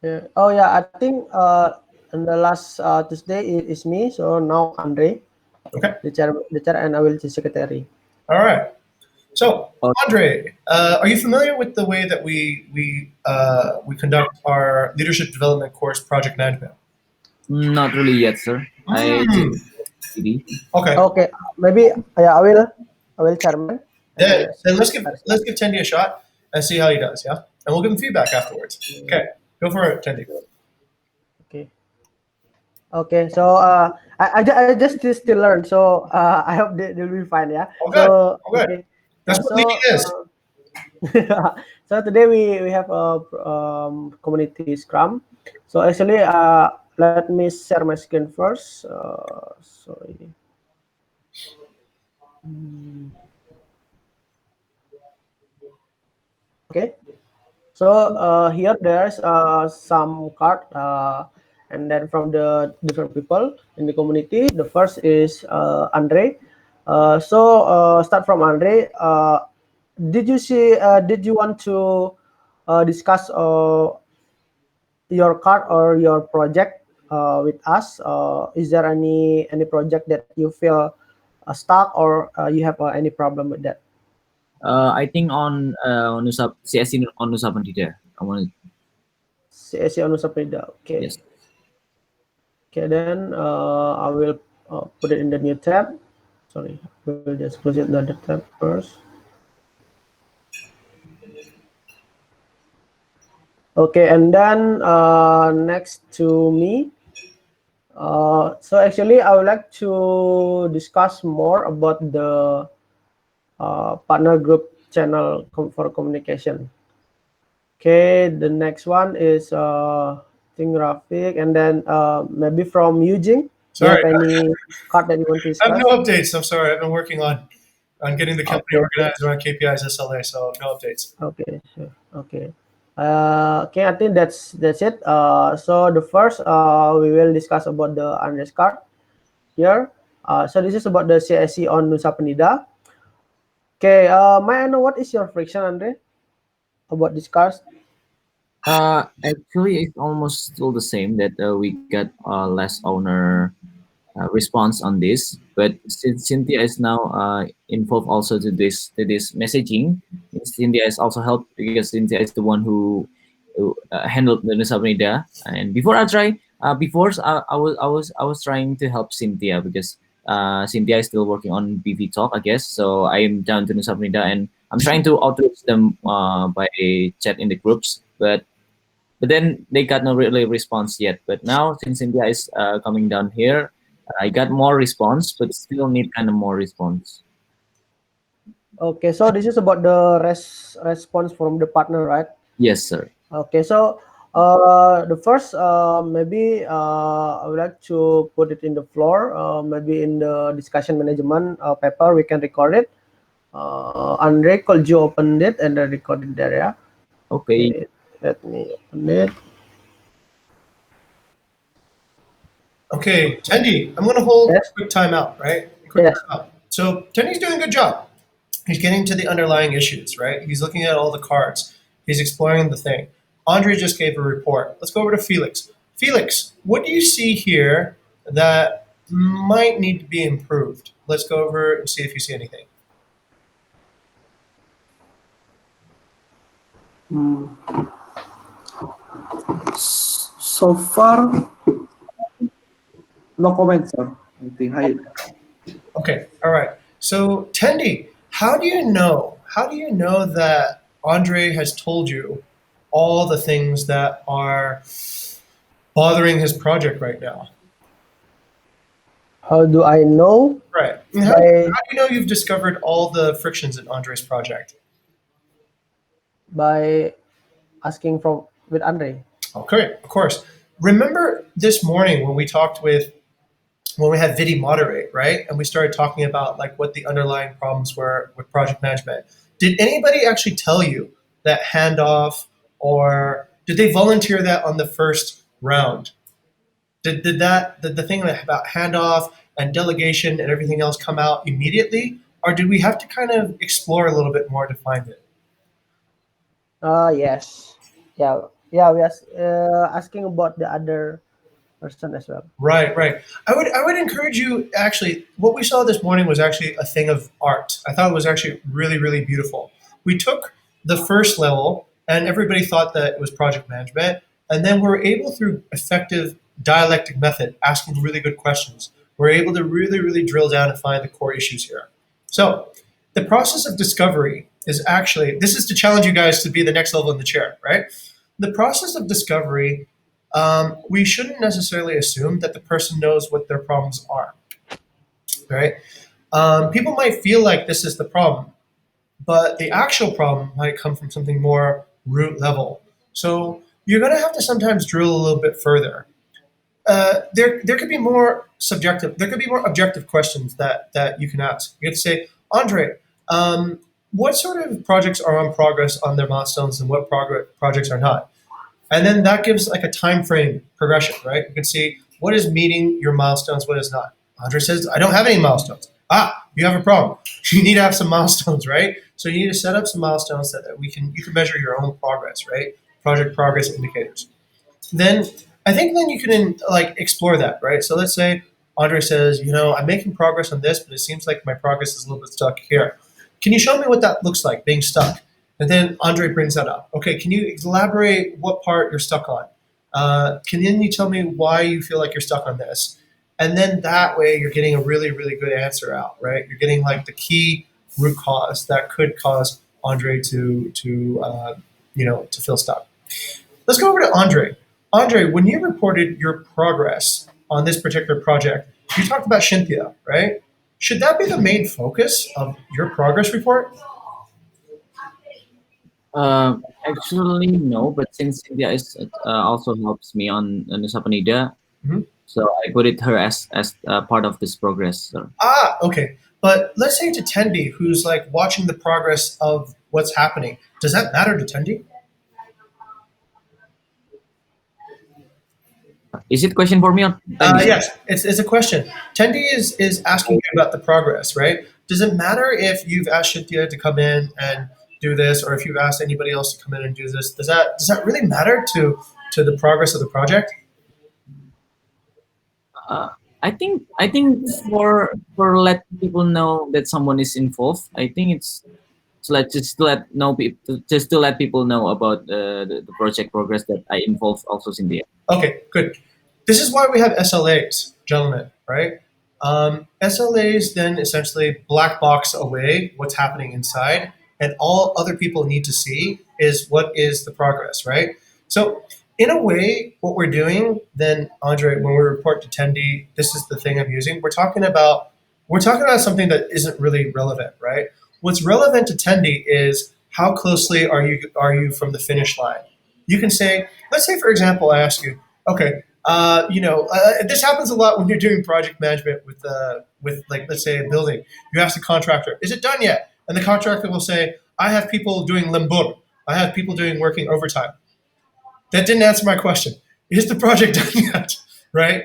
Yeah. Oh yeah, I think in the last Tuesday it is me. So now Andre, Okay. the chair, and I will be secretary. All right. So, Oh, Andre, are you familiar with the way that we conduct our leadership development course, project management? not really yet, sir. I just Mm, CD. okay. Okay, maybe yeah, I will chairman Then, and then start. let's give Tendi a shot and see how he does. Yeah, and we'll give him feedback afterwards. Okay, go for it, Tendi. Okay. Okay, so I just still learn, so I hope they'll be fine. Yeah. All good. So All good. okay, That's yeah. what leading So is. so today we have a community scrum. So actually, let me share my screen first. Sorry. Okay. So here there's some card, and then from the different people in the community. The first is Andre. So start from Andre. Did you see? Did you want to discuss your card or your project with us? Is there any project that you feel stuck, or you have any problem with that? I think on Nusa CSC on Nusa Penida. I want CSC Anusa Prida. yes. Okay. Okay, then I will put it in the new tab. Sorry, we'll just close it the other tab first. Okay, and then next to me. So actually, I would like to discuss more about the partner group channel for communication. Okay, the next one is Ting Rafik, and then maybe from Eugene. Do you Sorry, have any card that you want to I have no discuss? updates. I'm sorry. I've been working on getting the company Okay, organized around KPIs SLA, so no updates. okay, sure. Okay. Okay, I think that's it. So the first we will discuss about the Andres card here. So this is about the CSC on Nusa Penida. Okay, may I know what is your friction, Andre, about this card? Actually, it's almost still the same that we got less owner response on this. But since Cynthia is now involved also to this messaging, Cynthia has also helped because Cynthia is the one who handled the Nusa Penida. And before I try, I was trying to help Cynthia because Cynthia is still working on BV Talk, I guess. So I am down to Nusa Penida and I'm trying to outreach them by chat in the groups, but then they got no really response yet. But now since India is coming down here, I got more response, but still need kind of more response. Okay, so this is about the response from the partner, right? Yes, sir. Okay, so the first maybe I would like to put it in the floor. Maybe in the discussion management paper we can record it. Andre, could you open it and then record it there? Yeah. Okay. Okay, let me open it. Okay, Tendi, I'm going to hold a Yes. quick timeout, right? Quick Yes. timeout. So Tendi's doing a good job. He's getting to the underlying issues, right? He's looking at all the cards. He's exploring the thing. Andre just gave a report. Let's go over to Felix. Felix, what do you see here that might need to be improved? Let's go over and see if you see anything. So far, no comment, sir. I think Okay, all right. So Tendi, how do you know? How do you know that Andre has told you all the things that are bothering his project right now? How do I know? Right. And By how do you know you've discovered all the frictions in Andre's project? by asking from with Andre. Okay, of course. Remember this morning when we talked with when we had Vidi moderate, right? And we started talking about like what the underlying problems were with project management. Did anybody actually tell you that handoff, or did they volunteer that on the first round? Did the thing about handoff and delegation and everything else come out immediately? or did we have to kind of explore a little bit more to find it? Yes. Yeah. We are asking about the other person as well. Right, right. I would encourage you actually what we saw this morning was actually a thing of art. I thought it was actually really, really beautiful. We took the first level and everybody thought that it was project management, and then we're able through effective dialectic method, asking really good questions. We're able to really, really drill down and find the core issues here. So the process of discovery is actually this is to challenge you guys to be the next level in the chair, right? The process of discovery, we shouldn't necessarily assume that the person knows what their problems are, right? People might feel like this is the problem, but the actual problem might come from something more root level. So you're going to have to sometimes drill a little bit further. There could be more subjective. There could be more objective questions that you can ask. You have to say, Andre, what sort of projects are on progress on their milestones, and what projects are not? And then that gives like a time frame progression, right? You can see what is meeting your milestones, what is not. Andre says, I don't have any milestones. You have a problem. You need to have some milestones, right? So you need to set up some milestones that you can measure your own progress, right? Project progress indicators. Then I think then you can like explore that, right? So let's say Andre says, I'm making progress on this, but it seems like my progress is a little bit stuck here. Can you show me what that looks like, being stuck? And then Andre brings that up. Okay, can you elaborate what part you're stuck on? Can then you tell me why you feel like you're stuck on this? And then that way you're getting a really, really good answer out, right? You're getting like the key root cause that could cause Andre to feel stuck. Let's go over to Andre. Andre, when you reported your progress on this particular project, you talked about Cynthia, right? Should that be the main focus of your progress report? Actually, no, but since India is also helps me on Nusa Penida, Mhm. so I put it her as part of this progress. So. Okay. But let's say to Tendi, who's like watching the progress of what's happening, does that matter to Tendi? Is it question for me or Tandy, sir? Yes, it's a question. Tendi is asking you about the progress, right? Does it matter if you've asked Cynthia to come in and do this, or if you've asked anybody else to come in and do this? Does that really matter to the progress of the project? Uh, I think for let people know that someone is involved. I think it's so let just to let know people just to let people know about the project progress that I involved also in there. Okay, good. This is why we have SLAs, gentlemen, right? SLAs then essentially black box away what's happening inside, and all other people need to see is what is the progress, right? So, in a way, what we're doing then, Andre, when we report to Tendi, this is the thing I'm using. We're talking about something that isn't really relevant, right? What's relevant to Tendi is how closely are you from the finish line. You can say, let's say, for example, I ask you, okay, this happens a lot when you're doing project management with like, let's say, a building. You ask the contractor, is it done yet? And the contractor will say, I have people doing lembur. I have people doing working overtime. That didn't answer my question. Is the project done yet? Right?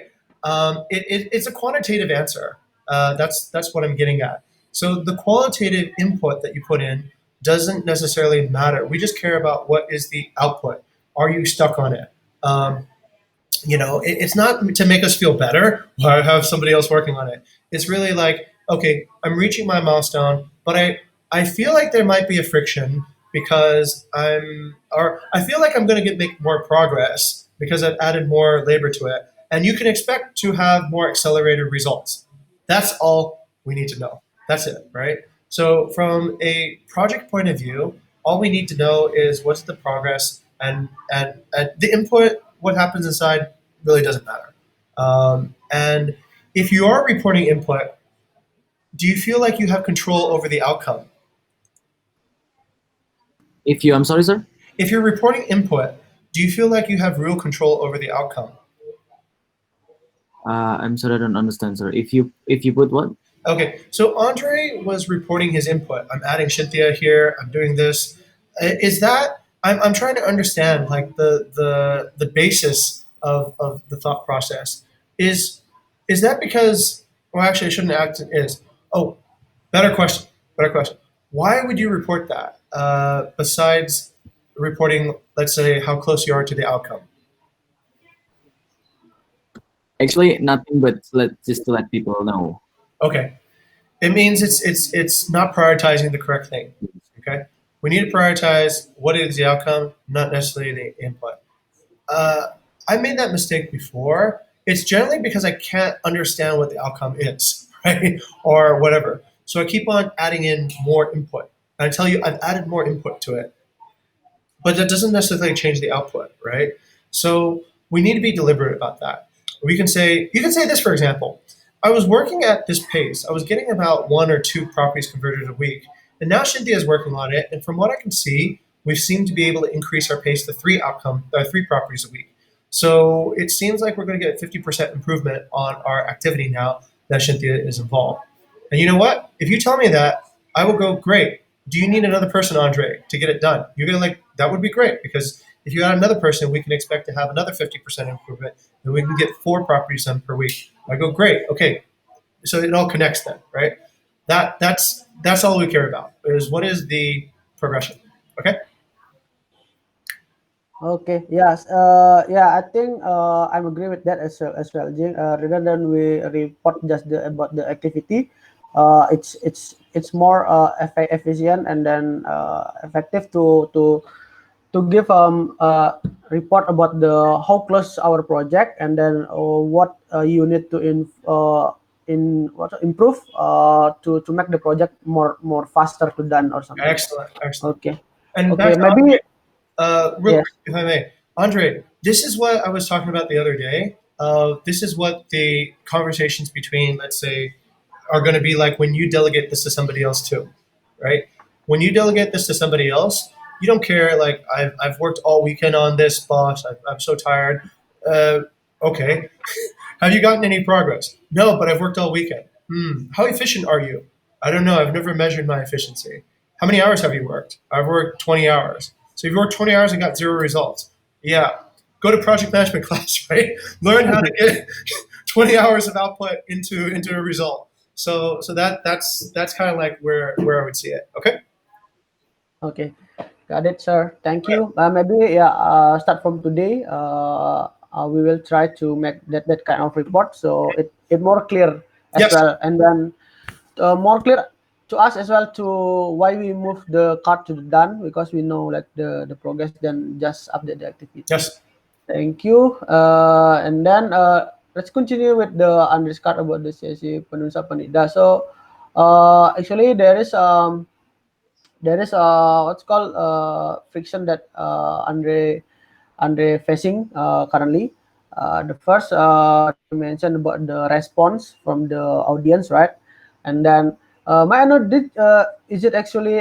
It's a quantitative answer. That's what I'm getting at. So the qualitative input that you put in doesn't necessarily matter. We just care about what is the output. Are you stuck on it? It's not to make us feel better or have somebody else working on it. It's really like, okay, I'm reaching my milestone, but I feel like there might be a friction because I feel like I'm going to make more progress because I've added more labor to it, and you can expect to have more accelerated results. That's all we need to know. That's it, right? So from a project point of view, all we need to know is what's the progress, and the input, what happens inside really doesn't matter. And if you are reporting input, do you feel like you have control over the outcome? If you, I'm sorry, sir. If you're reporting input, do you feel like you have real control over the outcome? I'm sorry, I don't understand, sir. If you put what? Okay, so Andre was reporting his input. I'm adding Cynthia here. I'm doing this. Is that I'm trying to understand like the basis of the thought process. Is is that because well actually I shouldn't act is oh better question. Better question. Why would you report that? Besides reporting, let's say, how close you are to the outcome. Actually, nothing but just to let people know. Okay, it means it's not prioritizing the correct thing. Okay, we need to prioritize what is the outcome, not necessarily the input. Uh, I made that mistake before. It's generally because I can't understand what the outcome is, right? Or whatever. So I keep on adding in more input. And I tell you, I've added more input to it, but that doesn't necessarily change the output, right? So we need to be deliberate about that. We can say, you can say this, for example, I was working at this pace. I was getting about 1 or 2 properties converted a week. And now Cynthia is working on it. And from what I can see, we seem to be able to increase our pace to 3 properties a week. So it seems like we're going to get 50% improvement on our activity now that Cynthia is involved. And you know what? If you tell me that, I will go, great. Do you need another person, Andre, to get it done? You're going to like, that would be great because if you add another person, we can expect to have another 50% improvement and we can get 4 properties done per week. I go, great. Okay. So it all connects then, right? That's all we care about is what is the progression. Okay. Okay, yes, yeah, I think I'm agree with that as well, Jing. Rather than we report just about the activity, it's more efficient and then effective to give report about the how close our project and then what you need to in what improve to make the project more faster to done or something. Excellent. Excellent. Okay, And back okay, to Andre, maybe real yes. quick, if I may. Andre, this is what I was talking about the other day. This is what the conversations between, let's say, are going to be like when you delegate this to somebody else too, right? When you delegate this to somebody else, you don't care. Like I've worked all weekend on this, boss. I'm so tired. Uh, okay, have you gotten any progress? No, but I've worked all weekend. How efficient are you? I don't know. I've never measured my efficiency. How many hours have you worked? I've worked 20 hours. So you've worked 20 hours and got 0 results. Yeah. Go to project management class, right? Learn how to get 20 hours of output into a result. So that's kind of like where I would see it. Okay. Okay, got it, sir. Thank you. Maybe yeah. Start from today. We will try to make that kind of report so it more clear as Yes. well, and then more clear to us as well to why we move the card to the done because we know like the progress. Then just update the activity. Yes. Thank you. And then let's continue with the Andres card about the sesi penusa penida. So actually there is what's called friction that Andre facing currently. The first that you mentioned about the response from the audience, right? And then may I know did is it actually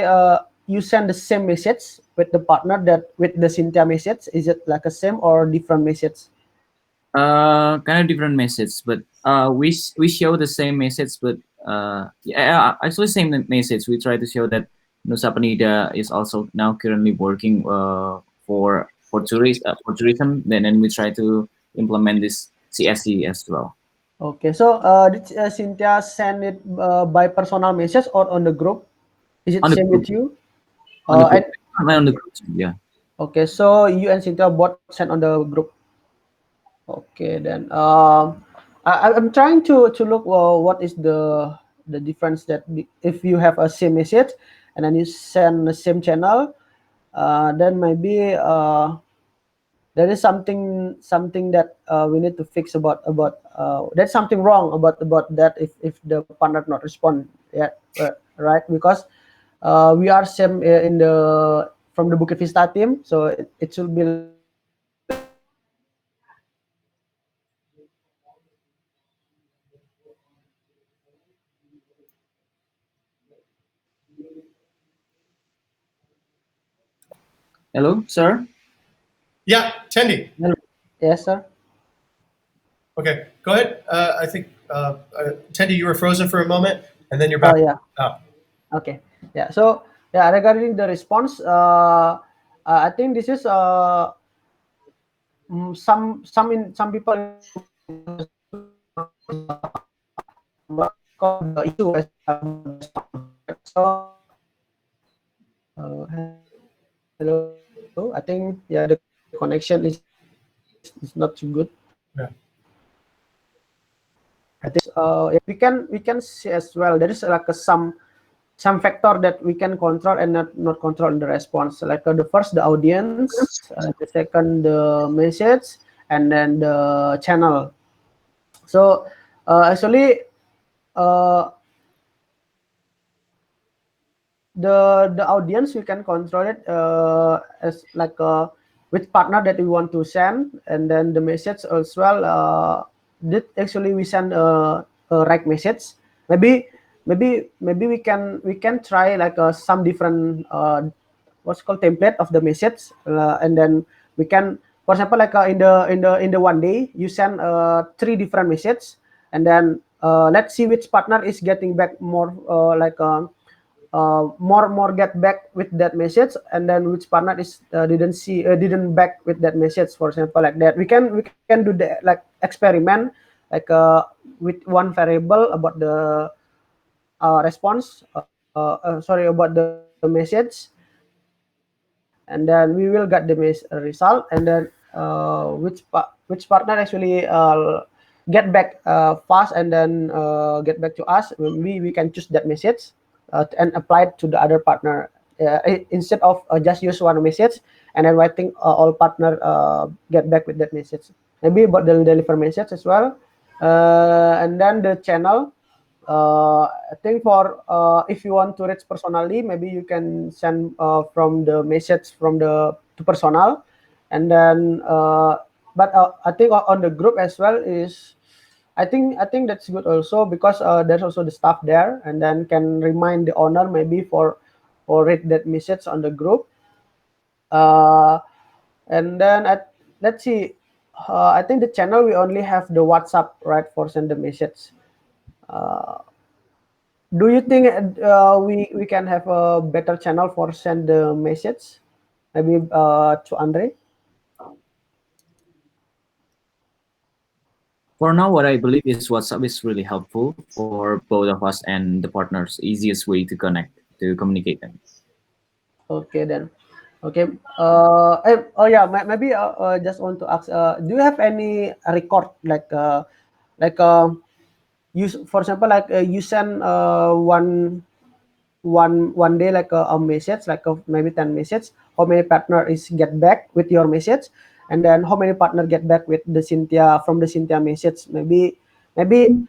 you send the same message with the partner that with the Cynthia message? Is it like a same or different message? Kind of different message, but we show the same message, but yeah, actually same message. We try to show that Nusa Penida is also now currently working for tourism. Then we try to implement this CSC as well Okay, so did Cynthia send it by personal message or on the group? Is it on the same group with you? on the group And on the group. Yeah. okay, so you and Cynthia both sent on the group. Okay, then I'm trying to look what is the difference that if you have a same message and then you send the same channel, then maybe there is something that we need to fix about there's something wrong about that if the partner not respond yet, right? Because we are same in the from the Bukit Vista team, so it should be like Hello, sir. Yeah. Tendi. yes, sir. Okay. Go ahead. I think Tendi, you were frozen for a moment, and then you're Oh back. yeah. Oh. Okay. Yeah. So yeah, regarding the response, I think this is some people in the group what called the issue as about the response, right? Hello. I think the connection is not too good. Yeah. We can see as well. There is like some factor that we can control and not control in the response. Like the first the audience, the second the message, and then the channel. So actually uh, the audience we can control it as like which partner that we want to send, and then the message as well. Did actually we send a right message? Maybe we can try like some different what's called template of the message, and then we can, for example, like in the one day you send three different messages, and then let's see which partner is getting back more more get back with that message, and then which partner is didn't back with that message, for example, like that. We can do the like experiment like with one variable about the response, sorry, about the message, and then we will get the result, and then which partner actually get back fast, and then get back to us. We can choose that message and apply it to the other partner, instead of just use one message and then waiting all partner get back with that message. Maybe about the deliver message as well, and then the channel. I think for if you want to reach personally, maybe you can send from the message from the to personal, and then but I think on the group as well is, I think that's good also, because there's also the staff there, and then can remind the owner maybe for read that message on the group. Uh, and then let's see. I think the channel we only have the WhatsApp, right, for send the message. Uh, do you think we can have a better channel for send the message? Maybe to Andre. For now, what I believe is WhatsApp is really helpful for both of us and the partners. Easiest way to connect, to communicate them. Okay then. Okay. Oh yeah. Maybe just want to ask. Do you have any record like you, for example, like you send one day like a message, like maybe 10 message, how many partner is get back with your message, and then how many partner get back with the Cynthia from the Cynthia message? Maybe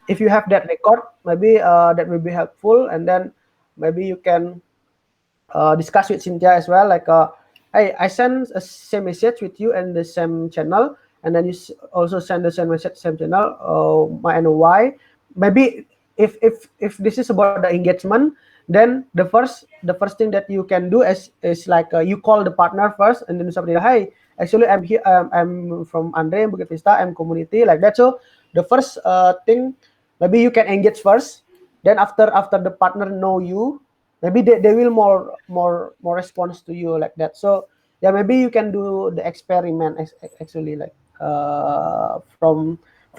if you have that record, maybe that will be helpful, and then maybe you can discuss with Cynthia as well. Like, hey, I send a same message with you and the same channel, and then you also send the same message, same channel. My and why? Maybe if this is about the engagement, then the first thing that you can do is like you call the partner first, and then somebody, hey, actually I'm here. I'm from Andre Bukit Vista. I'm community like that. So the first thing, maybe you can engage first. Then after the partner know you, maybe they will more response to you like that. So yeah, maybe you can do the experiment actually, like from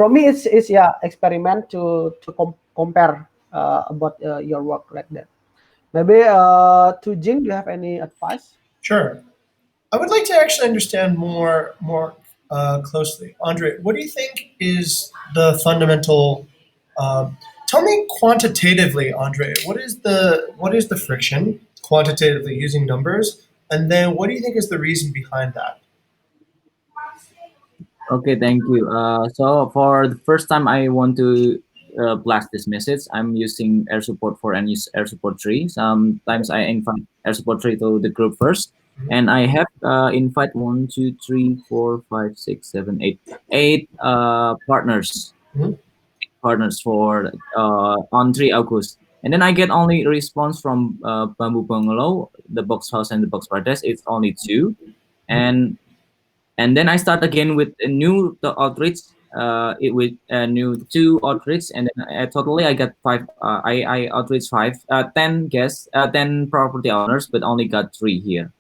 me it's yeah, experiment to compare about your work like that. Maybe to Jing, do you have any advice? Sure. I would like to actually understand more closely, Andre. What do you think is the fundamental? Tell me quantitatively, Andre. What is the friction quantitatively using numbers, and then what do you think is the reason behind that? Okay, thank you. So for the first time, I want to blast this message. I'm using air support 4 and use air support 3. Sometimes I invite air support 3 to the group first, and I have invite 1, 2, 3, 4, 5, 6, 7, 8 Mhm. partners for on 3 August. And then I get only response from Bamboo Bungalow, the box house, and the box brothers. It's only two, and then I start again with a new the outreach. With a new two outreach, and then totally I got five. I outreach 10 guests, 10 property owners, but only got 3 here.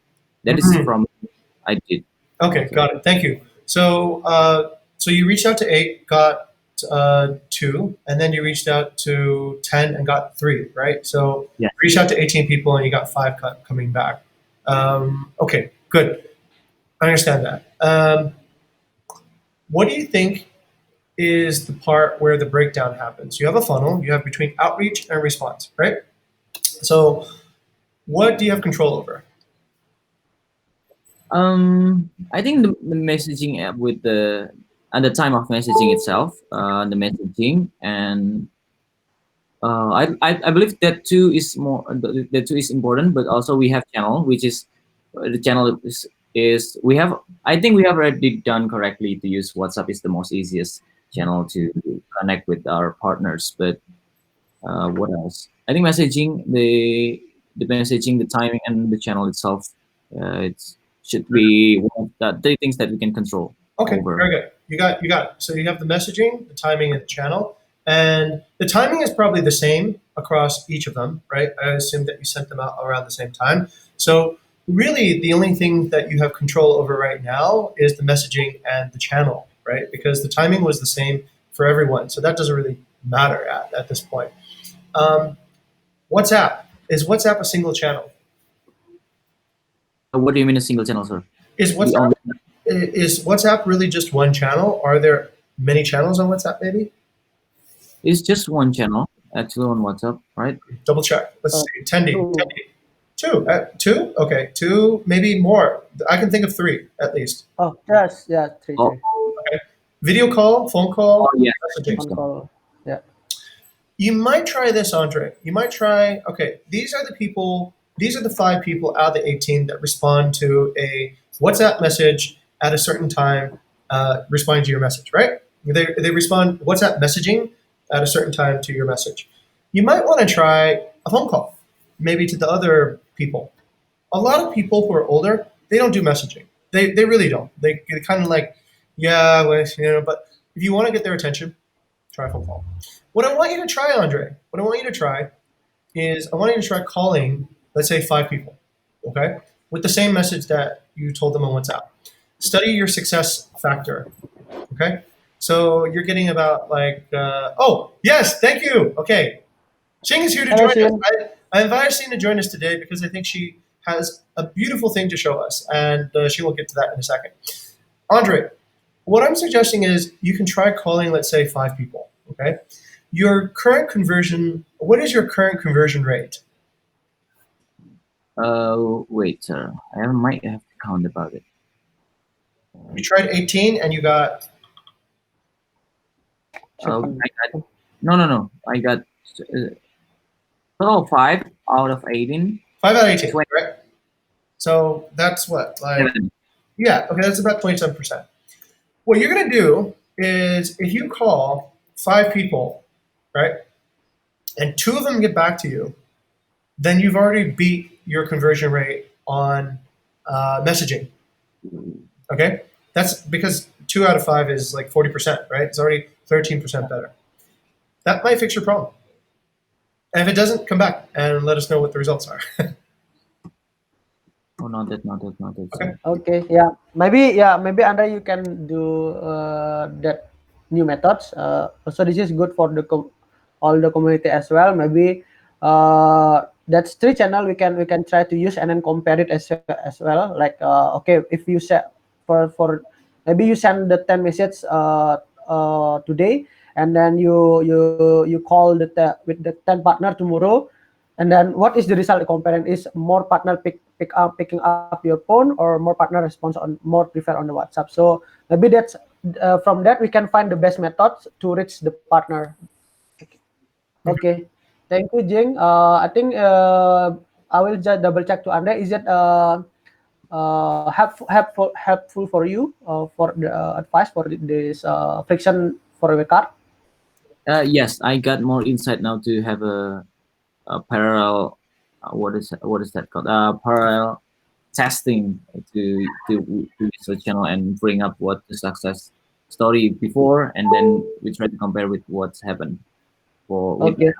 That is Mhm. from I did. Okay, Okay. got it. Thank you. So you reached out to 8, got 2, and then you reached out to 10 and got 3, right? So Yeah. you reached out to 18 people and you got 5 coming back. Okay, good. I understand that. What do you think is the part where the breakdown happens? You have a funnel, you have between outreach and response, right? So what do you have control over? I think the messaging app with at the time of messaging itself, the messaging, and I believe that too is more that too is important. But also we have channel, which is the channel is we have. I think we have already done correctly to use WhatsApp is the most easiest channel to connect with our partners. But what else? I think messaging, the messaging, the timing, and the channel itself, it should be one of the three things that we can control Okay, over. very good. You got it. So you have the messaging, the timing, and the channel. And the timing is probably the same across each of them, right? I assume that you sent them out around the same time. So really the only thing that you have control over right now is the messaging and the channel, right? Because the timing was the same for everyone. So that doesn't really matter at this point. Um, WhatsApp. Is WhatsApp a single channel? What do you mean a single channel, sir? Is We WhatsApp only is WhatsApp really just one channel? Are there many channels on WhatsApp maybe? it's just one channel actually on WhatsApp, right? Double check. Let's Uh, see. Tendi. two. Tendi. Two. Two? Okay. Two, maybe more. I can think of 3 at least. Oh, yes, yeah, three, Oh, three. Okay. Video call, phone call, yeah. messaging. On call. Yeah. You might try this, Andre. You might try, okay, these are the 5 people out of the 18 that respond to a WhatsApp message at a certain time, responding to your message, right? They respond WhatsApp messaging at a certain time to your message. You might want to try a phone call, maybe to the other people. A lot of people who are older, they don't do messaging. They really don't. They kind of like, yeah, well, but if you want to get their attention, try a phone call. What I want you to try, Andre, what I want you to try is I want you to try calling, let's say 5 people, okay, with the same message that you told them on WhatsApp. Study your success factor, okay? So you're getting about like, oh, yes, thank you. Okay. Xing is here to Hello, join us. Shin. I invited Xing to join us today because I think she has a beautiful thing to show us, and she will get to that in a second. Andre, what I'm suggesting is you can try calling, let's say, 5 people, okay? Your current conversion, what is your current conversion rate? Wait, sir. I might have to count about it. You tried 18 and you got, Second. No. I got total 5 out of 18. 5 out of 18, 20. right? So that's what, like, 7. yeah, okay, that's about 27%. What you're going to do is if you call 5 people, right, and 2 of them get back to you, then you've already beat your conversion rate on messaging. Okay? That's because 2 out of 5 is like 40%, right? It's already 13% better. That might fix your problem. And if it doesn't, come back and let us know what the results are. Oh, not that. Okay. Sir. Okay, maybe Andre, you can do that new methods. So this is good for all the community as well. Maybe that's 3 channel we can try to use and then compare it as well. Like okay, if you set for maybe you send the 10 message today, and then you call with the 10 partner tomorrow, and then what is the result comparing? Is more partner picking up your phone, or more partner response on more prefer on the WhatsApp? So maybe that's from that we can find the best methods to reach the partner. Okay, thank you, Jing. I think I will just double check to Andre. Is it helpful for you for the advice for this friction for the car? Yes, I got more insight now to have a parallel. What is that called? Parallel testing to use the channel and bring up what the success story before, and then we try to compare with what's happened with Okay.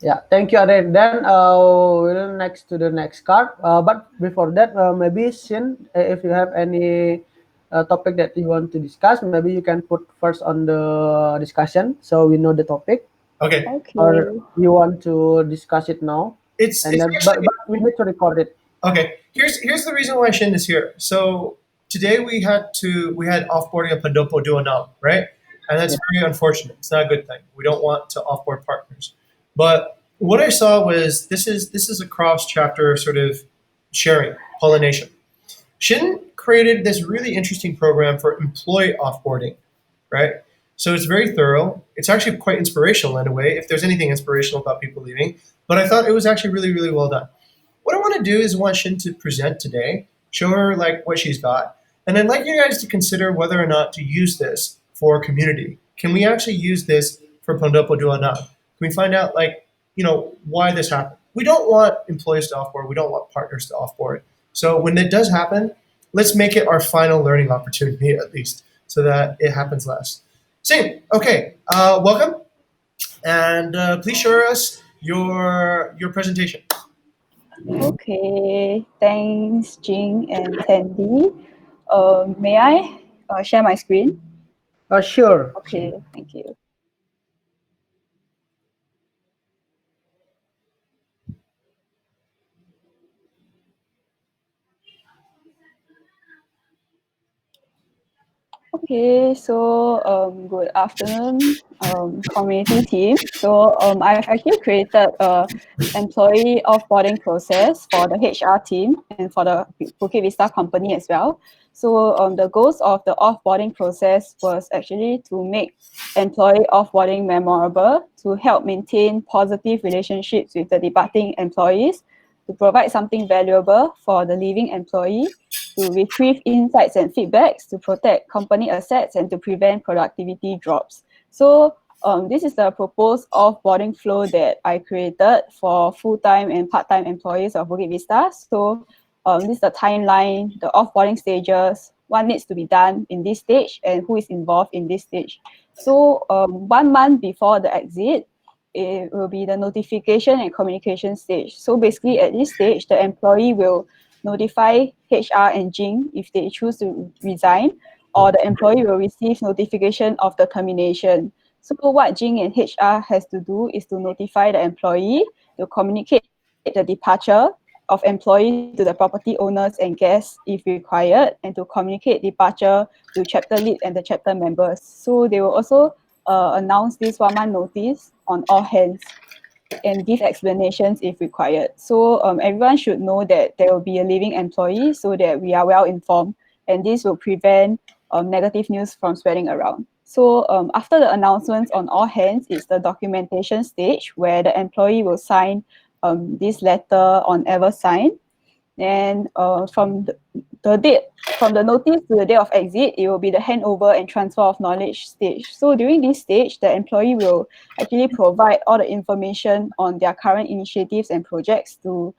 Yeah, thank you, Andre. Then we'll next to the next card. But before that, maybe Shin, if you have any topic that you want to discuss, maybe you can put first on the discussion so we know the topic, Okay. or Okay. you want to discuss it now, It's and then actually but we need to record it. okay. Here's the reason why Shin is here. So today we had offboarding of Pandopo Duanam, right? And that's very unfortunate. It's not a good thing. We don't want to offboard partners. But what I saw was this is a cross chapter sort of sharing pollination. Shin created this really interesting program for employee offboarding, right? So it's very thorough. It's actually quite inspirational in a way, if there's anything inspirational about people leaving. But I thought it was actually really, really well done. What I want to do is want Shin to present today, show her like what she's got, and I'd like you guys to consider whether or not to use this for community. Can we actually use this for Pondopo Duana? Can we find out like, why this happened? We don't want employees to offboard, we don't want partners to offboard. So when it does happen, let's make it our final learning opportunity at least so that it happens less. Sing, okay, welcome, and please show us your presentation. Okay. Thanks, Jing and Tandy. May I share my screen? Sure. Okay. Thank you. Okay, so good afternoon, community team. So I've actually created a employee offboarding process for the HR team and for the Bukit Vista company as well. So the goals of the offboarding process was actually to make employee offboarding memorable, to help maintain positive relationships with the departing employees, to provide something valuable for the leaving employee, to retrieve insights and feedbacks, to protect company assets, and to prevent productivity drops. So this is the proposed offboarding flow that I created for full-time and part-time employees of Bukit Vista. So this is the timeline, the offboarding stages, what needs to be done in this stage, and who is involved in this stage. So 1 month before the exit, it will be the notification and communication stage. So basically at this stage, the employee will notify HR and Jing if they choose to resign, or the employee will receive notification of the termination. So what Jing and HR has to do is to notify the employee, to communicate the departure of employee to the property owners and guests if required, and to communicate departure to chapter lead and the chapter members. So they will also announce this 1 month notice on all hands and give explanations if required. So everyone should know that there will be a leaving employee so that we are well informed, and this will prevent negative news from spreading around. So after the announcements on all hands, it's the documentation stage where the employee will sign this letter on EverSign. And from the notice to the day of exit, it will be the handover and transfer of knowledge stage. So during this stage, the employee will actually provide all the information on their current initiatives and projects to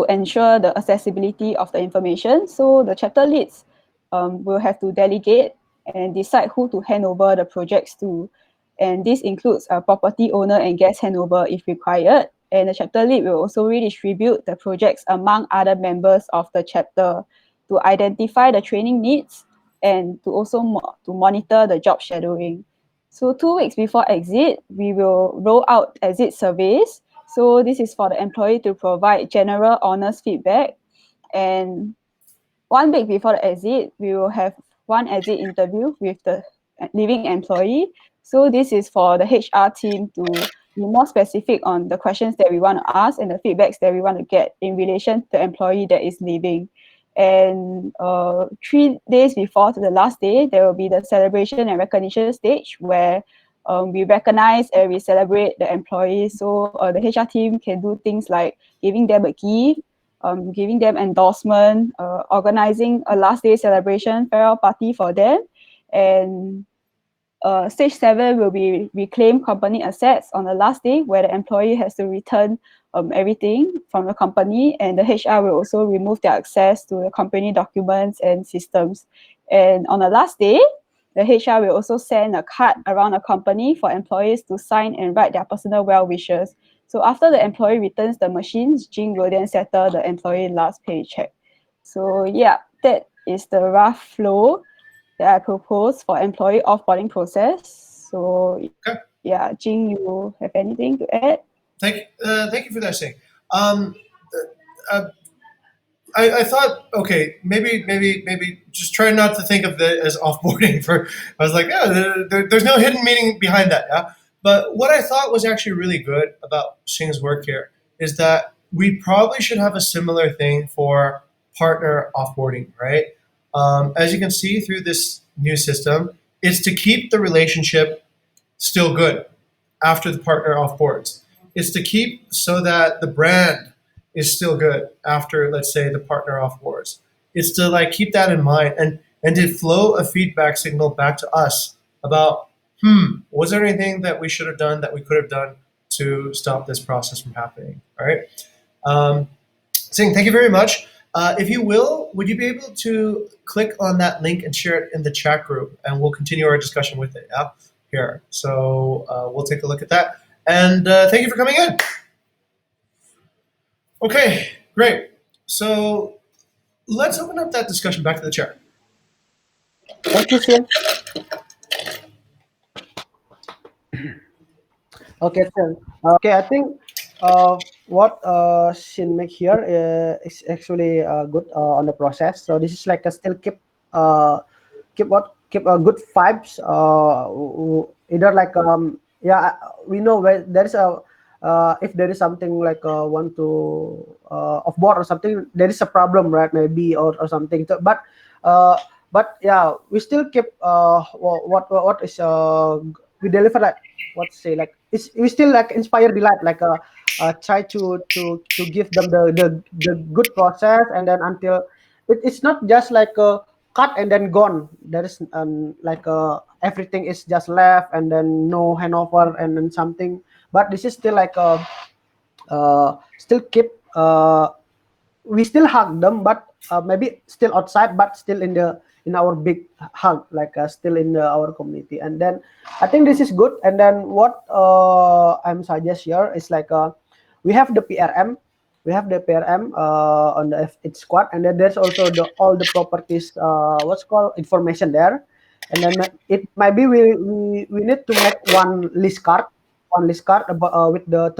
ensure the accessibility of the information. So the chapter leads will have to delegate and decide who to hand over the projects to. And this includes a property owner and guest handover if required. And the chapter lead will also redistribute the projects among other members of the chapter to identify the training needs and to also to monitor the job shadowing. So 2 weeks before exit, we will roll out exit surveys. So this is for the employee to provide general honest feedback. And 1 week before the exit, we will have one exit interview with the leaving employee. So this is for the HR team to be more specific on the questions that we want to ask and the feedbacks that we want to get in relation to the employee that is leaving. And 3 days before to the last day, there will be the celebration and recognition stage where we recognize and we celebrate the employees. So the HR team can do things like giving them a gift, giving them endorsement, organizing a last day celebration farewell party for them. And stage 7 will be reclaim company assets on the last day, where the employee has to return everything from the company, and the HR will also remove their access to the company documents and systems. And on the last day, the HR will also send a card around the company for employees to sign and write their personal well wishes. So after the employee returns the machines, Jing will then settle the employee last paycheck. So yeah, that is the rough flow that I propose for employee offboarding process. So Okay. yeah, Jing, you have anything to add? Thank you for that, Sing. Um, uh, I thought, okay, maybe just try not to think of it as offboarding. For I was like, yeah, there's no hidden meaning behind that. Yeah, but what I thought was actually really good about Shing's work here is that we probably should have a similar thing for partner offboarding, right? As you can see through this new system, it's to keep the relationship still good after the partner offboards. It's to keep so that the brand is still good after, let's say, the partner offboards. It's to like keep that in mind and to flow a feedback signal back to us about, was there anything that we should have done that we could have done to stop this process from happening? All right. Sing, thank you very much. If you will, would you be able to click on that link and share it in the chat group, and we'll continue our discussion with it. Yeah, here. So we'll take a look at that. And thank you for coming in. Okay, great. So let's open up that discussion back to the chair. Thank you, Sin. Okay, Sin. Okay, I think what Sin make here is actually good on the process. So this is like a still keep good vibes. Either like yeah, we know where there is a if there is something like want to off board or something, there is a problem, right? Maybe or something. So, uh, but yeah, we still keep what is we deliver like what say like it's we still like inspire delight like try to give them the good process, and then until it's not just like cut and then gone. There is like everything is just left and then no handover and then something. But this is still like still keep we still hug them, but maybe still outside, but still in our big hug, like still in our community. And then I think this is good. And then what I'm suggest here is like we have the PRM, on the F8 squad, and then there's also all the properties what's called information there. And then it maybe we need to make one list card about with the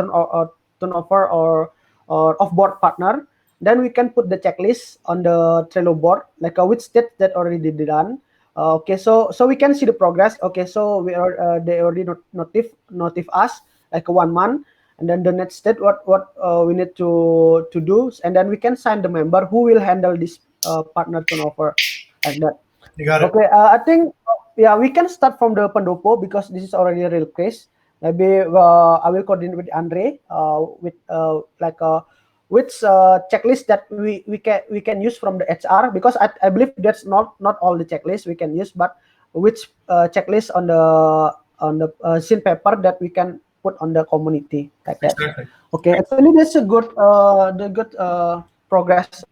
turnover or off board partner. Then we can put the checklist on the Trello board, like which state that already done. Okay, so we can see the progress. Okay, so we are they already notif us like 1 month, and then the next step what we need to do, and then we can sign the member who will handle this partner turnover like that. You got it. Okay, I think yeah we can start from the pendopo because this is already a real case. Maybe I will coordinate with Andre with like which checklist that we can use from the HR, because I believe that's not all the checklists we can use, but which checklist on the scene paper that we can put on the community like that. Exactly. Okay, actually that's a good the good progress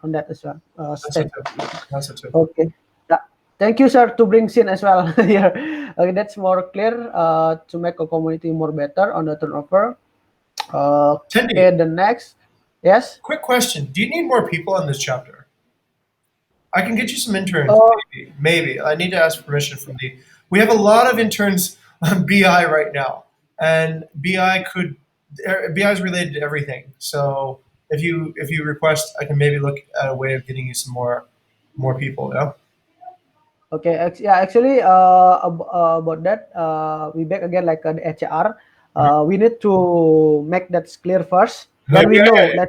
on that as well. Step. That's it too. Okay. Yeah. Thank you, sir, to bring Sin as well here. Okay, that's more clear to make a community more better on the turnover. Tendi, Okay, the next. Yes. quick question. Do you need more people on this chapter? I can get you some interns, Uh, maybe. I need to ask permission from the. We have a lot of interns on BI right now, and BI is related to everything. So if you request, I can maybe look at a way of getting you some more people. Yeah. okay. Yeah. Actually, about that, we back again like the HR. We need to make that clear first. Then we know Yeah. that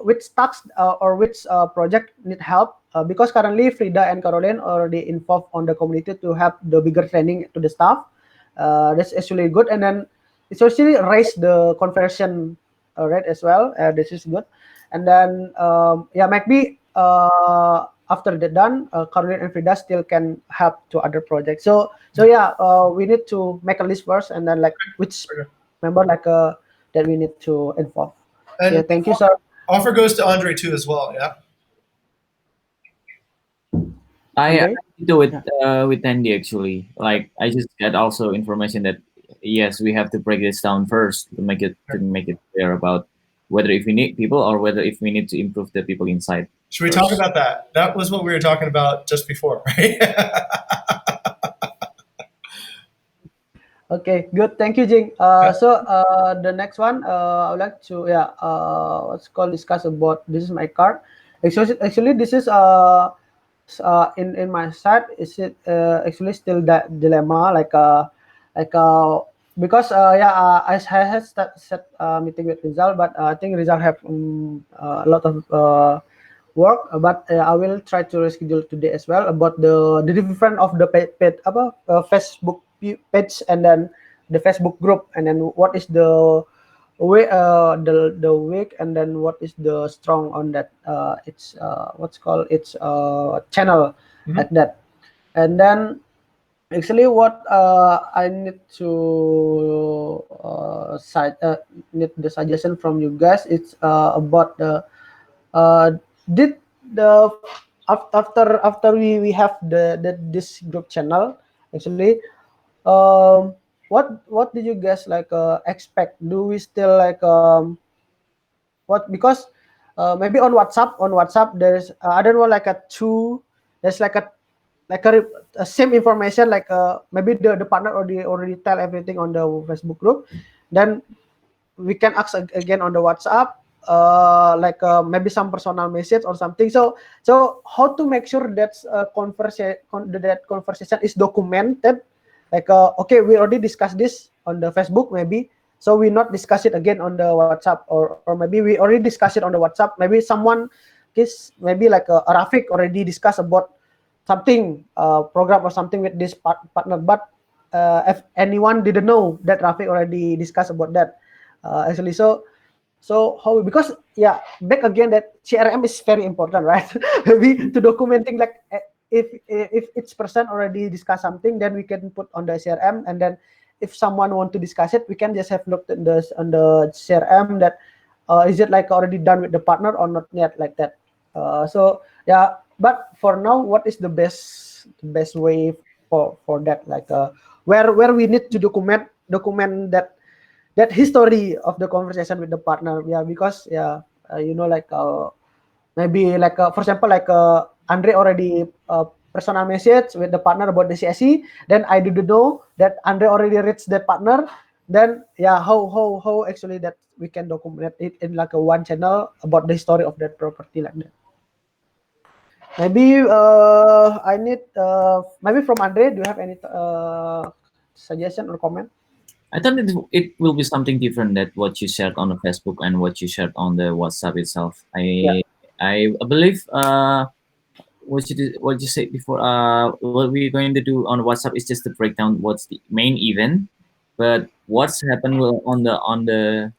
which tasks or which project need help. Because currently Frida and Caroline already involved on the community to have the bigger training to the staff. That's actually good, and then it's actually raise the conversion rate as well. This is good, and then yeah, maybe after that done, Caroline and Frida still can help to other projects. So yeah, we need to make a list first, and then like which member like that we need to involve. Yeah, And thank you, sir. offer goes to Andre too as well. Yeah. I Andre. do it Yeah. with Andy actually. Like I just get also information that yes, we have to break this down first to make it clear about whether if we need people or whether if we need to improve the people inside. Should we talk first. about that? That was what we were talking about just before, right? Okay, good. Thank you, Jing. Yeah. So the next one, I would like to what's called discuss about this is my card. Actually, this is in my side. Is it actually still that dilemma like because I had set meeting with Rizal, but I think Rizal have a lot of work, but I will try to reschedule today as well about the different of the Facebook page and then the Facebook group, and then what is the way the weak, and then what is the strong on that it's what's called it's channel like that. And then actually what I need to need the suggestion from you guys. It's about the did the after we have the this group channel actually, what did you guys like expect? Do we still like what, because maybe on WhatsApp there's I don't know, like a two, there's like a same information, like maybe the partner already tell everything on the Facebook group, then we can ask again on the WhatsApp, like maybe some personal message or something. So how to make sure that that conversation is documented, like okay, we already discussed this on the Facebook maybe, so we not discuss it again on the WhatsApp, or maybe we already discussed it on the WhatsApp, maybe someone is maybe like Rafik already discussed about something program or something with this partner, but if anyone didn't know that Rafik already discussed about that actually. So how, because yeah, back again that CRM is very important, right? Maybe to documenting, like if each person already discuss something, then we can put on the CRM, and then if someone want to discuss it, we can just have looked at this on the CRM that is it like already done with the partner or not yet, like that. So yeah, but for now, what is the best way for that, like where we need to document that history of the conversation with the partner, yeah, because yeah, like maybe like for example, like Andre already personal message with the partner about the CSE, then I didn't know that Andre already reached that partner, then yeah, how actually that we can document it in like a one channel about the history of that property, like that. Maybe I need maybe from Andre, do you have any suggestion or comment? I thought it will be something different that what you shared on the Facebook and what you shared on the WhatsApp itself. Yeah. I believe what you said before. What we're going to do on WhatsApp is just to break down what's the main event, but what's happened will on the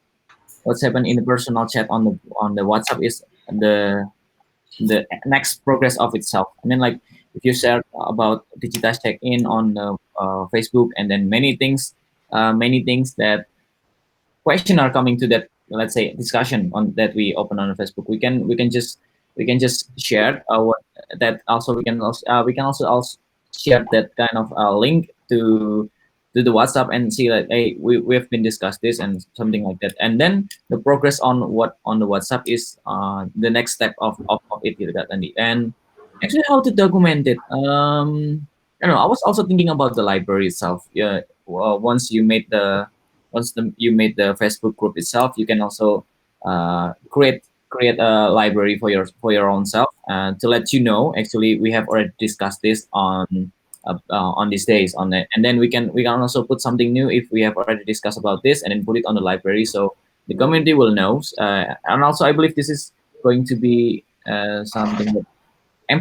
what's happened in the personal chat on the WhatsApp is the next progress of itself. I mean, like if you share about Digitas check-in on Facebook, and then many things that question are coming to that, let's say, discussion on that we open on Facebook. We can just share what that also we can also share that kind of link to the WhatsApp and see like, hey, we've been discussed this and something like that, and then the progress on what on the WhatsApp is the next step of it gitu kan, Andi. And actually how to document it, I don't know, I was also thinking about the library itself. Yeah, well, you made the Facebook group itself, you can also create a library for your own self, to let you know actually we have already discussed this on these days on it, and then we can also put something new if we have already discussed about this, and then put it on the library so the community will know. And also I believe this is going to be something that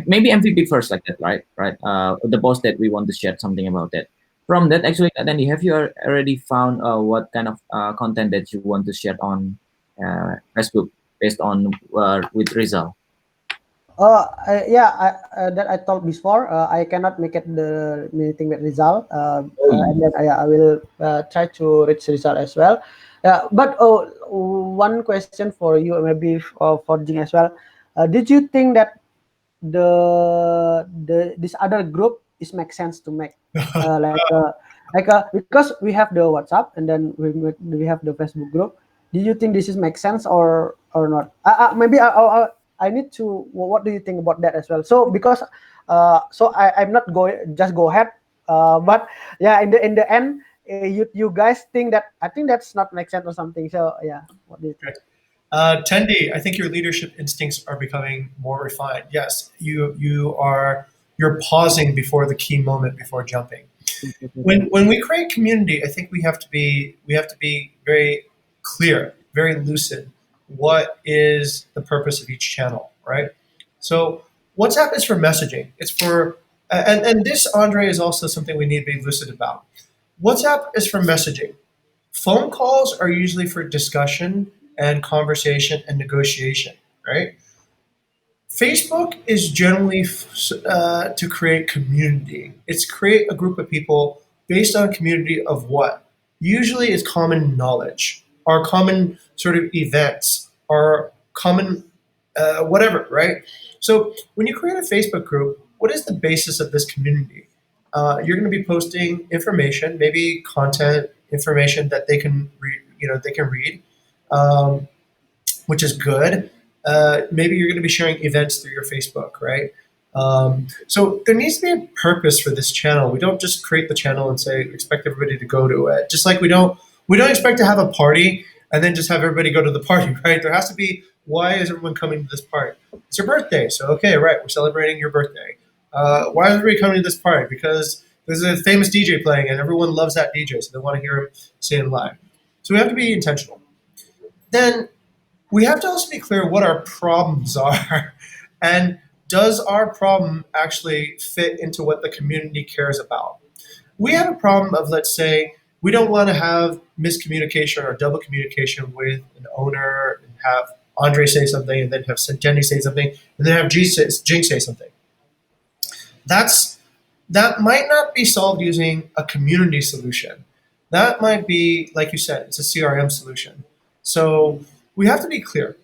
maybe MVP first, like that, right? The post that we want to share something about that. From that, actually, then have you already found what kind of content that you want to share on Facebook based on with Rizal? Yeah, that I told before. I cannot make it the meeting with Rizal, and then I will try to reach Rizal as well. But one question for you, maybe for Jing as well. Did you think that the this other group is make sense to make because we have the WhatsApp, and then we have the Facebook group, Do you think this is make sense or not? Maybe I need to. What do you think about that as well? So because so I'm not going just go ahead. But yeah, in the end, you guys think that I think that's not make sense or something. So yeah, what do you think? Okay. Tendi, I think your leadership instincts are becoming more refined. Yes, you're pausing before the key moment before jumping. When we create community, I think we have to be very clear, very lucid. What is the purpose of each channel, right? So WhatsApp is for messaging. It's for and this Andre is also something we need to be lucid about. WhatsApp is for messaging. Phone calls are usually for discussion and conversation and negotiation, right? Facebook is generally to create community. It's create a group of people based on a community of what? Usually it's common knowledge or common sort of events or common whatever, right? So when you create a Facebook group, what is the basis of this community? You're going to be posting information, maybe content information that they can read, they can read. Um, which is good. Maybe you're going to be sharing events through your Facebook, right? So there needs to be a purpose for this channel. We don't just create the channel and say expect everybody to go to it. Just like we don't expect to have a party and then just have everybody go to the party, right? There has to be why is everyone coming to this party? It's your birthday, so okay, right? We're celebrating your birthday. Why is everybody coming to this party? Because there's a famous DJ playing and everyone loves that DJ, so they want to hear him sing live. So we have to be intentional. Then we have to also be clear what our problems are and does our problem actually fit into what the community cares about. We have a problem of, let's say, we don't want to have miscommunication or double communication with an owner and have Andre say something and then have Jenny say something and then have Jing say something. That might not be solved using a community solution. That might be, like you said, it's a CRM solution. So we have to be clear.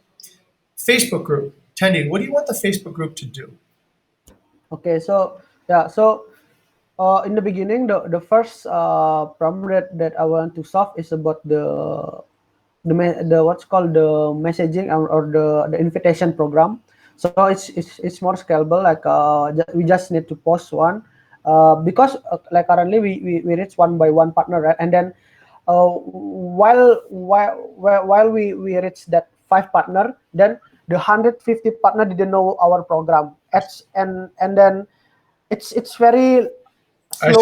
Facebook group. Tendi, what do you want the Facebook group to do? Okay, so yeah, so in the beginning, the first problem that I want to solve is about the what's called the messaging or the invitation program. So it's more scalable. Like we just need to post one because like currently we reach one by one partner, right? And then while we reach that five partner, then the 150 partner didn't know our program. And then it's very I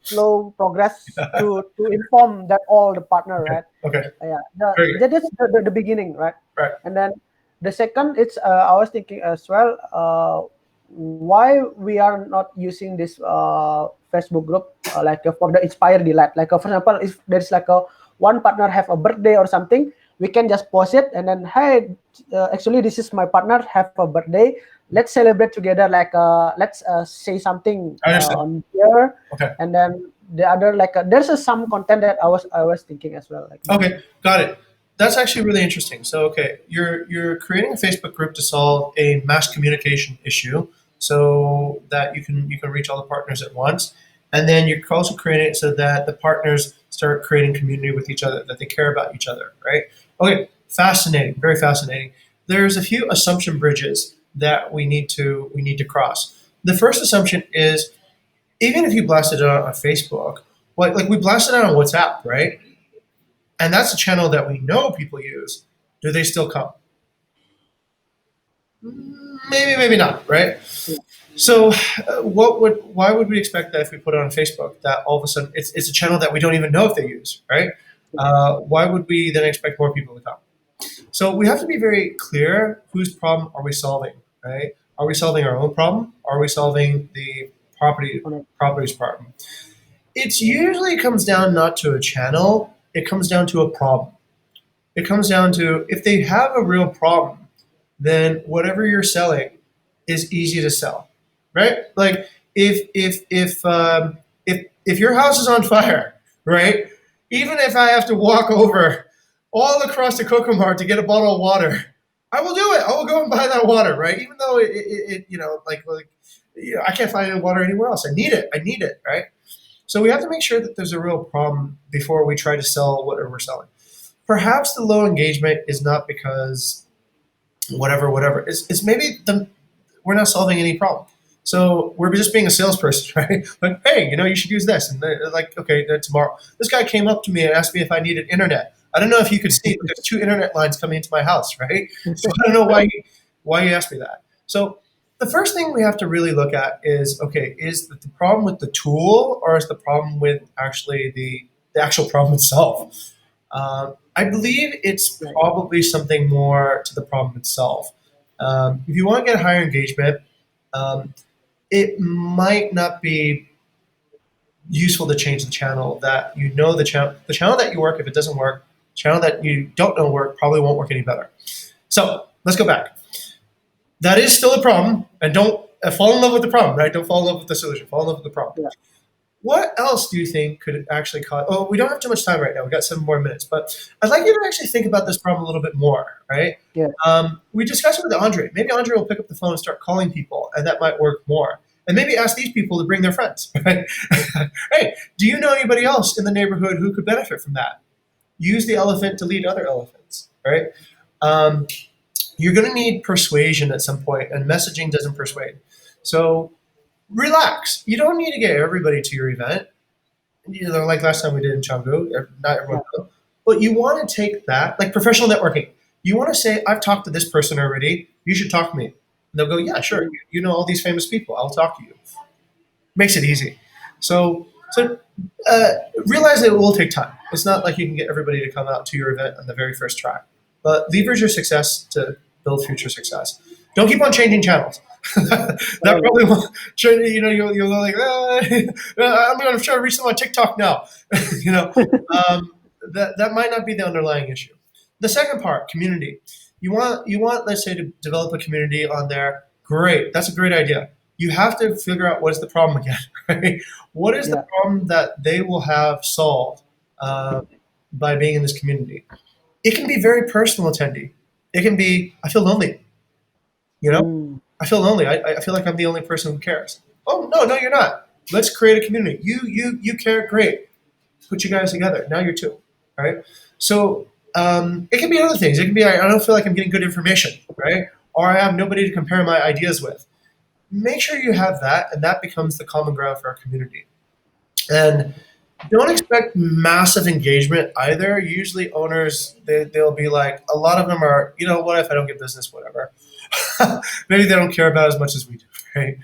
slow progress to inform that all the partner, Okay. right? Okay. Yeah, Very good. that is the beginning, right? Right. And then the second, it's I was thinking as well, why we are not using this Facebook group like for the inspire delight. Like for example, if there's like a one partner have a birthday or something, we can just post it and then hey, actually this is my partner have a birthday. Let's celebrate together. Like let's say something I understand. on here, Okay. and then the other like there's some content that I was thinking as well. Like Okay. Got it. That's actually really interesting. So, okay, you're creating a Facebook group to solve a mass communication issue, so that you can reach all the partners at once, and then you're also creating it so that the partners start creating community with each other, that they care about each other, right? Okay, fascinating, very fascinating. There's a few assumption bridges that we need to cross. The first assumption is even if you blasted it out on Facebook, like we blasted it out on WhatsApp, right? And that's a channel that we know people use. Do they still come? Maybe, maybe not, right? So, why would we expect that if we put it on Facebook that all of a sudden it's a channel that we don't even know if they use, right? Why would we then expect more people to come? So we have to be very clear whose problem are we solving, right? Are we solving our own problem? Are we solving the property's problem? It usually comes down not to a channel, it comes down to a problem. It comes down to if they have a real problem, then whatever you're selling is easy to sell, right? Like if your house is on fire, right? Even if I have to walk over all across the Coco Mart to get a bottle of water, I will do it. I will go and buy that water, right? Even though I can't find any water anywhere else. I need it. I need it, right? So we have to make sure that there's a real problem before we try to sell whatever we're selling. perhaps the low engagement is not because whatever. It's maybe we're not solving any problem. So we're just being a salesperson, right? Like, hey, you should use this. And they're like, okay, then tomorrow. This guy came up to me and asked me if I needed internet. I don't know if you could see, but there's 2 internet lines coming into my house, right? So I don't know why you asked me that. So the first thing we have to really look at is, okay, is the problem with the tool, or is the problem with actually the actual problem itself? I believe it's probably something more to the problem itself. If you want to get higher engagement, it might not be useful to change the channel that the channel that you work. If it doesn't work, channel that you don't know work probably won't work any better. So let's go back. That is still a problem, and don't fall in love with the problem, right? Don't fall in love with the solution. Fall in love with the problem. Yeah. What else do you think could actually cause? Oh, we don't have too much time right now. We've got 7 more minutes, but I'd like you to actually think about this problem a little bit more, right? Yeah. We discussed it with Andre. Maybe Andre will pick up the phone and start calling people, and that might work more. And maybe ask these people to bring their friends, right? Hey, do you know anybody else in the neighborhood who could benefit from that? Use the elephant to lead other elephants, right? You're going to need persuasion at some point, and messaging doesn't persuade. So relax. You don't need to get everybody to your event. Like last time we did in Canggu, not everyone will. But you want to take that, like professional networking. You want to say, I've talked to this person already. You should talk to me. And they'll go, yeah, sure. You know all these famous people. I'll talk to you. Makes it easy. So realize that it will take time. It's not like you can get everybody to come out to your event on the very first try. But leverage your success to build future success. Don't keep on changing channels. That probably won't. You'll like, I'm going to try to reach them on TikTok now. That might not be the underlying issue. The second part, community. You want, let's say, to develop a community on there. Great, that's a great idea. You have to figure out what is the problem again, right? What is the problem that they will have solved by being in this community? It can be very personal, attendee. It can be, I feel lonely. I feel lonely. I feel like I'm the only person who cares. Oh, no, you're not. Let's create a community. You care, great. Put you guys together. Now you're 2, right? So it can be other things. It can be, I don't feel like I'm getting good information, right? Or I have nobody to compare my ideas with. Make sure you have that, and that becomes the common ground for our community. And don't expect massive engagement either. Usually owners, they'll be like, a lot of them are, what if I don't get business, whatever. Maybe they don't care about as much as we do, right?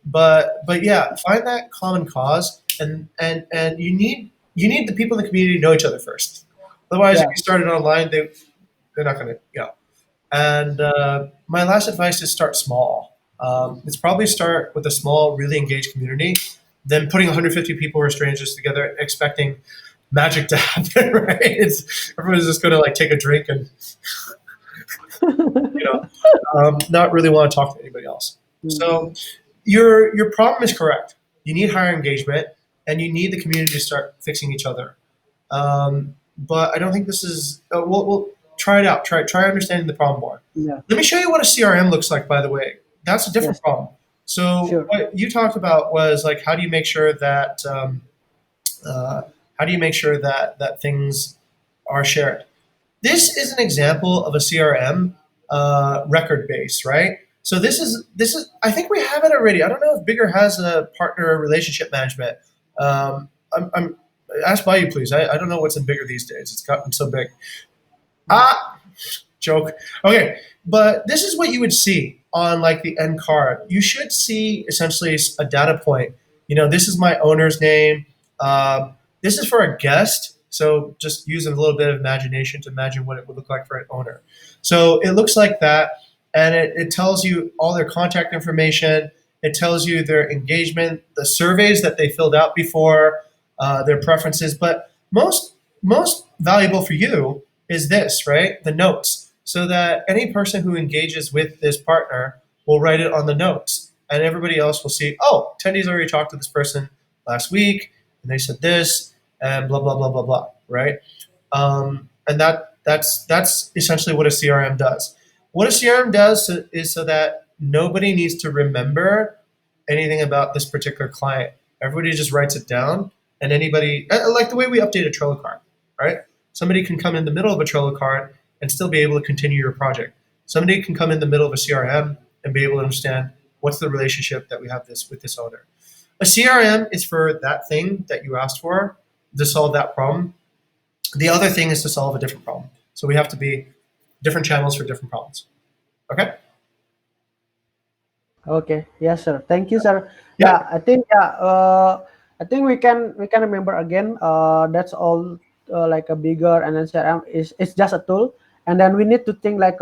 But yeah, find that common cause, and you need the people in the community to know each other first. Otherwise, if you started online, they're not going to, And my last advice is start small. It's probably start with a small, really engaged community, then putting 150 people or strangers together, expecting magic to happen, right? Everyone's just going to like take a drink and not really want to talk to anybody else. So your problem is correct. You need higher engagement, and you need the community to start fixing each other. But I don't think this is. We'll try it out. Try understanding the problem more. Yeah. Let me show you what a CRM looks like. By the way, that's a different problem. So what you talked about was like, how do you make sure that that things are shared? This is an example of a CRM record base, right? So this is. I think we have it already. I don't know if Bigger has a partner relationship management. I'm ask by you, please. I don't know what's in Bigger these days. It's gotten so big. Joke. Okay, but this is what you would see on like the end card. You should see essentially a data point. This is my owner's name. This is for a guest. So just use a little bit of imagination to imagine what it would look like for an owner. So it looks like that, and it tells you all their contact information. It tells you their engagement, the surveys that they filled out before, their preferences. But most valuable for you is this, right? The notes. So that any person who engages with this partner will write it on the notes, and everybody else will see, oh, Tendy's already talked to this person last week, and they said this, and blah, blah, blah, blah, blah, right? And that's essentially what a CRM does. What a CRM does is so that nobody needs to remember anything about this particular client. Everybody just writes it down, and anybody, like the way we update a Trello card, right? Somebody can come in the middle of a Trello card and still be able to continue your project. Somebody can come in the middle of a CRM and be able to understand what's the relationship that we have with this owner. A CRM is for that thing that you asked for to solve that problem. The other thing is to solve a different problem. So we have to be different channels for different problems. Okay? Okay, yes, sir. Thank you, sir. Yeah. I think we can remember again. That's all like a bigger, and then CRM is it's just a tool, and then we need to think like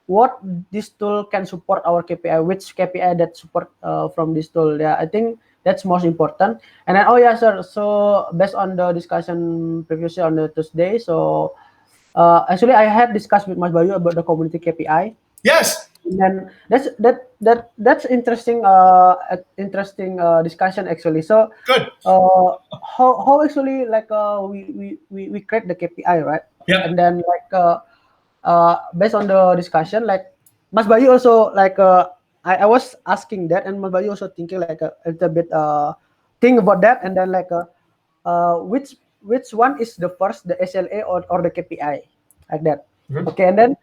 what this tool can support our KPI, which KPI that support from this tool. Yeah, I think that's most important. And then yeah, sir. So based on the discussion previously on the Tuesday, so actually I had discussed with Mas Bayu about the community KPI. Yes. And then that's interesting discussion actually. So Good. how actually like we create the KPI, right? Yeah. And then like based on the discussion, like Mas Bayu also like I was asking that, and Mas Bayu also thinking like a little bit think about that, and then like which one is the first, the SLA or the KPI, like that. Mhm. Okay, and then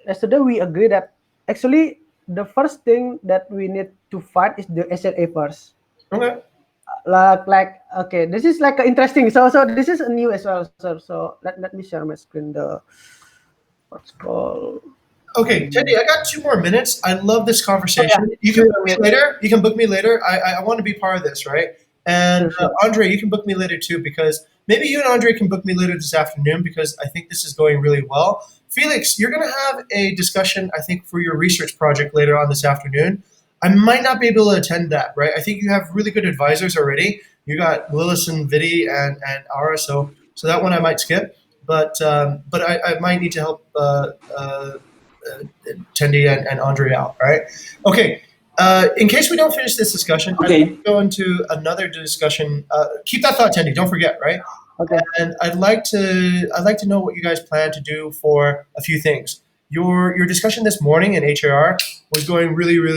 yesterday we agree that actually the first thing that we need to find is the SLA first. Okay. Like okay, this is like interesting. So this is new as well, sir. So let me share my screen. The what's called. Okay, Teddy, I got 2 more minutes. I love this conversation. Yeah. You can book me later. You can book me later. I want to be part of this, right? And Sure. Andre, you can book me later too, because maybe you and Andre can book me later this afternoon, because I think this is going really well. Felix, you're going to have a discussion, I think, for your research project later on this afternoon. I might not be able to attend that, right? I think you have really good advisors already. You got Lillis and Vidi and Ara, so that one I might skip. But I might need to help Tendi and Andre out, all right? Okay. In case we don't finish this discussion, Okay. I'd like to go into another discussion. Keep that thought, Tendi. Don't forget, right? Okay. And I'd like to know what you guys plan to do for a few things. Your discussion this morning in HAR was going really, really